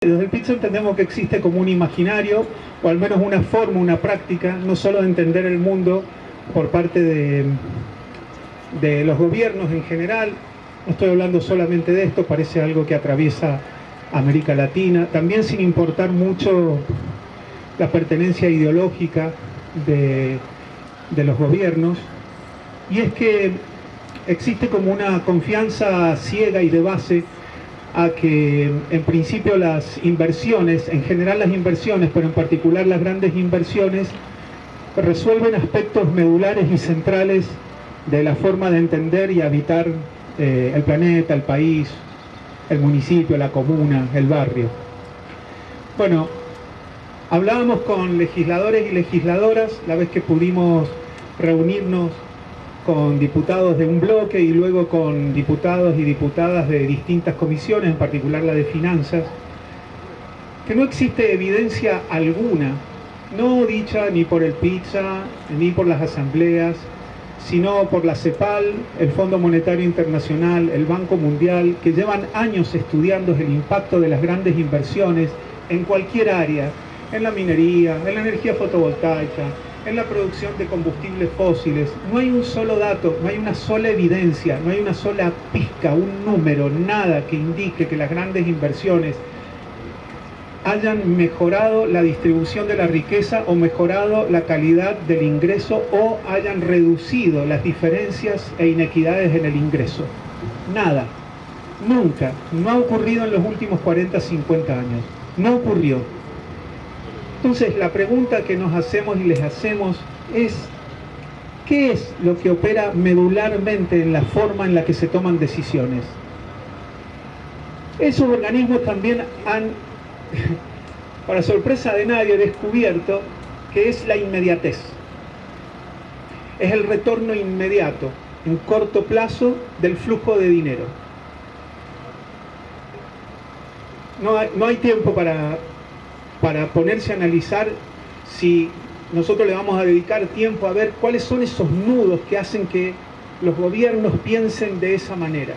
Desde el Pizza entendemos que existe como un imaginario, o al menos una forma, una práctica, no solo de entender el mundo por parte de los gobiernos en general. No estoy hablando solamente de esto, parece algo que atraviesa América Latina, también sin importar mucho la pertenencia ideológica de los gobiernos, y es que existe como una confianza ciega y de base a que en principio las inversiones, en general las inversiones, pero en particular las grandes inversiones, resuelven aspectos medulares y centrales de la forma de entender y habitar el planeta, el país, el municipio, la comuna, el barrio. Bueno, hablábamos con legisladores y legisladoras la vez que pudimos reunirnos con diputados de un bloque y luego con diputados y diputadas de distintas comisiones, en particular la de finanzas, que no existe evidencia alguna, no dicha ni por el Pizza, ni por las asambleas, sino por la CEPAL, el Fondo Monetario Internacional, el Banco Mundial, que llevan años estudiando el impacto de las grandes inversiones en cualquier área, en la minería, en la energía fotovoltaica, en la producción de combustibles fósiles. No hay un solo dato, no hay una sola evidencia, no hay una sola pizca, un número, nada que indique que las grandes inversiones hayan mejorado la distribución de la riqueza o mejorado la calidad del ingreso o hayan reducido las diferencias e inequidades en el ingreso. Nada, nunca, no ha ocurrido en los últimos 40, 50 años, no ocurrió. Entonces la pregunta que nos hacemos y les hacemos es: ¿qué es lo que opera medularmente en la forma en la que se toman decisiones? Esos organismos también han, para sorpresa de nadie, descubierto que es la inmediatez. Es el retorno inmediato, en corto plazo, del flujo de dinero. No hay tiempo para ponerse a analizar si nosotros le vamos a dedicar tiempo a ver cuáles son esos nudos que hacen que los gobiernos piensen de esa manera.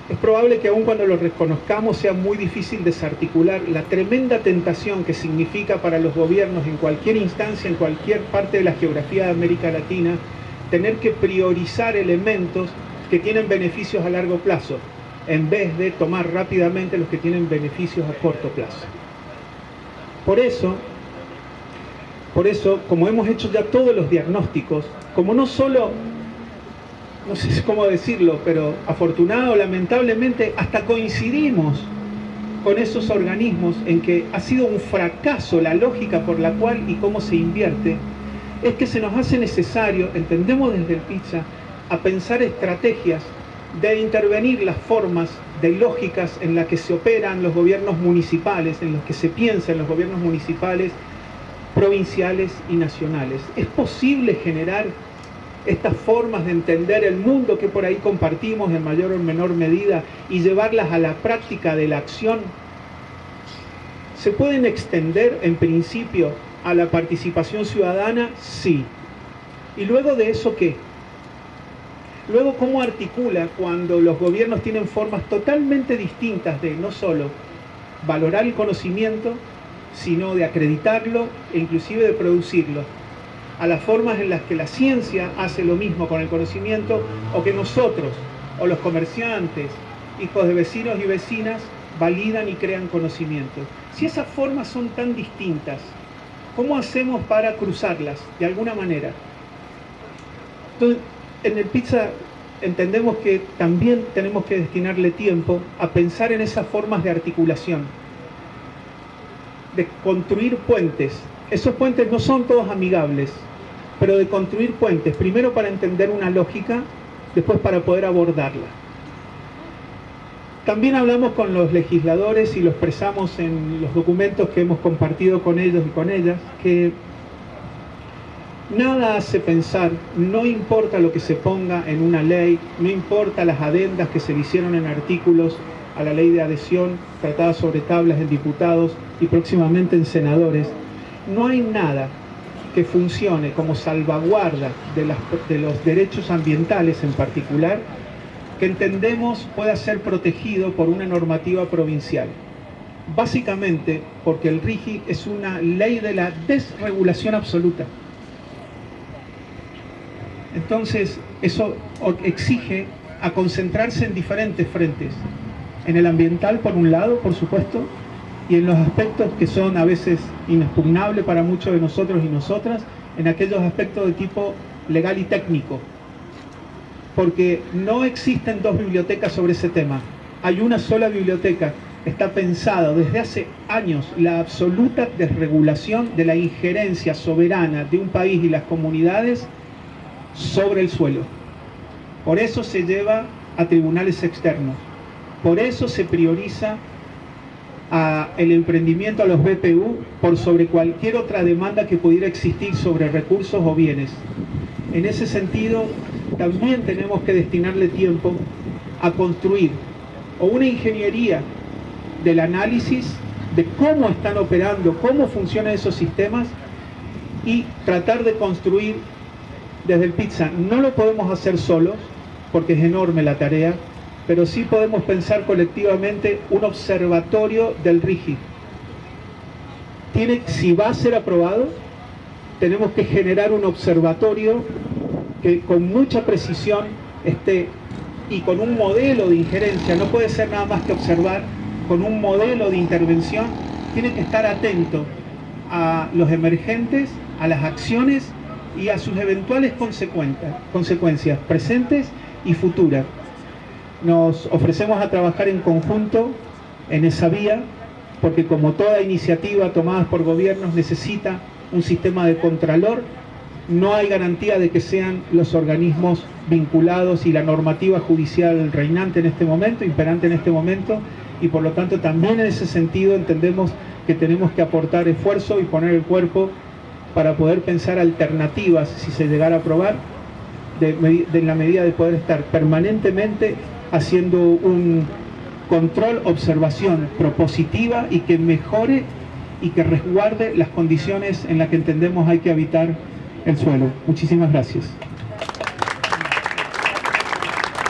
Es probable que aun cuando los reconozcamos sea muy difícil desarticular la tremenda tentación que significa para los gobiernos en cualquier instancia, en cualquier parte de la geografía de América Latina, tener que priorizar elementos que tienen beneficios a largo plazo, en vez de tomar rápidamente los que tienen beneficios a corto plazo. Por eso, como hemos hecho ya todos los diagnósticos, como no solo, no sé cómo decirlo, pero afortunado o lamentablemente hasta coincidimos con esos organismos en que ha sido un fracaso la lógica por la cual y cómo se invierte, es que se nos hace necesario, entendemos desde el Pizza, a pensar estrategias de intervenir las formas de lógicas en las que se operan los gobiernos municipales, en los que se piensa en los gobiernos municipales, provinciales y nacionales. ¿Es posible generar estas formas de entender el mundo que por ahí compartimos en mayor o menor medida y llevarlas a la práctica de la acción? ¿Se pueden extender en principio a la participación ciudadana? Sí. ¿Y luego de eso qué? Luego, ¿cómo articula cuando los gobiernos tienen formas totalmente distintas de no solo valorar el conocimiento, sino de acreditarlo e inclusive de producirlo, a las formas en las que la ciencia hace lo mismo con el conocimiento, o que nosotros, o los comerciantes, hijos de vecinos y vecinas, validan y crean conocimiento? Si esas formas son tan distintas, ¿cómo hacemos para cruzarlas de alguna manera? Entonces, en el Pizza entendemos que también tenemos que destinarle tiempo a pensar en esas formas de articulación, de construir puentes. Esos puentes no son todos amigables, pero de construir puentes, primero para entender una lógica, después para poder abordarla. También hablamos con los legisladores y lo expresamos en los documentos que hemos compartido con ellos y con ellas, que nada hace pensar, no importa lo que se ponga en una ley, no importa las adendas que se le hicieron en artículos a la ley de adhesión, tratada sobre tablas en diputados y próximamente en senadores, no hay nada que funcione como salvaguarda de los derechos ambientales en particular, que entendemos pueda ser protegido por una normativa provincial. básicamente porque el RIGI es una ley de la desregulación absoluta. Entonces, eso exige a concentrarse en diferentes frentes. En el ambiental, por un lado, por supuesto, y en los aspectos que son a veces inexpugnables para muchos de nosotros y nosotras, en aquellos aspectos de tipo legal y técnico. Porque no existen dos bibliotecas sobre ese tema. Hay una sola biblioteca. Está pensado desde hace años la absoluta desregulación de la injerencia soberana de un país y las comunidades sobre el suelo. Por eso se lleva a tribunales externos. Por eso se prioriza el emprendimiento a los BPU por sobre cualquier otra demanda que pudiera existir sobre recursos o bienes. En ese sentido, también tenemos que destinarle tiempo a construir o una ingeniería del análisis de cómo están operando, cómo funcionan esos sistemas y tratar de construir desde el PITSA. No lo podemos hacer solos porque es enorme la tarea, pero sí podemos pensar colectivamente un observatorio del RIGI. Si va a ser aprobado, tenemos que generar un observatorio que con mucha precisión esté y con un modelo de injerencia, no puede ser nada más que observar, con un modelo de intervención, tiene que estar atento a los emergentes, a las acciones y a sus eventuales consecuencias presentes y futuras. Nos ofrecemos a trabajar en conjunto en esa vía, porque como toda iniciativa tomada por gobiernos necesita un sistema de contralor, no hay garantía de que sean los organismos vinculados y la normativa judicial reinante en este momento, imperante en este momento, y por lo tanto también en ese sentido entendemos que tenemos que aportar esfuerzo y poner el cuerpo para poder pensar alternativas si se llegara a aprobar, en la medida de poder estar permanentemente haciendo un control, observación propositiva y que mejore y que resguarde las condiciones en las que entendemos hay que habitar el suelo. Muchísimas gracias.